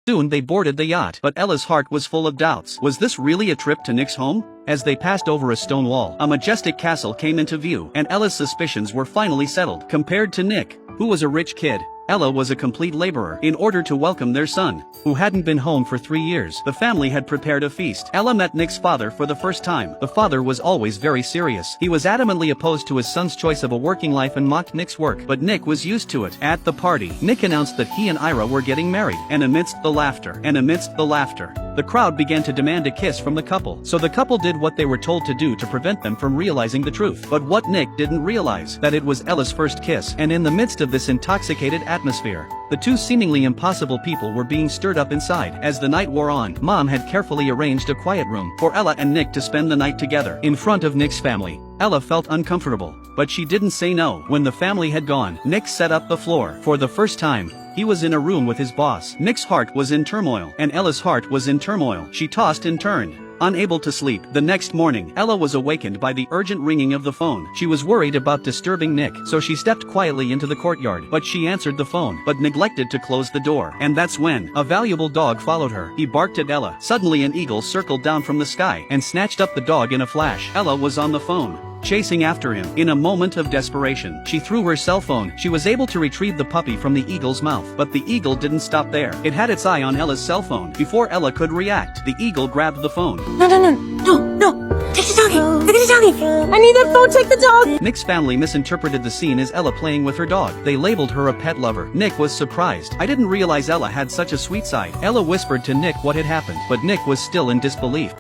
Soon they boarded the yacht, but Ella's heart was full of doubts. Was this really a trip to Nick's home? As they passed over a stone wall, a majestic castle came into view, and Ella's suspicions were finally settled. Compared to Nick, who was a rich kid, Ella was a complete laborer. In order to welcome their son, who hadn't been home for 3 years, the family had prepared a feast. Ella met Nick's father for the first time. The father was always very serious. He was adamantly opposed to his son's choice of a working life and mocked Nick's work, but Nick was used to it. At the party, Nick announced that he and Ira were getting married, and amidst the laughter, the crowd began to demand a kiss from the couple. So the couple did what they were told to do to prevent them from realizing the truth. But what Nick didn't realize, that it was Ella's first kiss, and in the midst of this intoxicated atmosphere, the two seemingly impossible people were being stirred up inside. As the night wore on, Mom had carefully arranged a quiet room for Ella and Nick to spend the night together. In front of Nick's family, Ella felt uncomfortable, but she didn't say no. When the family had gone, Nick set up the floor. For the first time, he was in a room with his boss. Nick's heart was in turmoil, and Ella's heart was in turmoil. She tossed and turned, unable to sleep. The next morning, Ella was awakened by the urgent ringing of the phone. She was worried about disturbing Nick, so she stepped quietly into the courtyard. But she answered the phone, but neglected to close the door. And that's when a valuable dog followed her. He barked at Ella. Suddenly an eagle circled down from the sky and snatched up the dog in a flash. Ella was on the phone, chasing after him. In a moment of desperation, she threw her cell phone. She was able to retrieve the puppy from the eagle's mouth, but the eagle didn't stop there. It had its eye on Ella's cell phone. Before Ella could react, the eagle grabbed the phone. No, take the doggy, take the doggy, I need that phone, take the dog. Nick's family misinterpreted the scene as Ella playing with her dog. They labeled her a pet lover. Nick was surprised. I didn't realize Ella had such a sweet side. Ella whispered to Nick what had happened, but Nick was still in disbelief.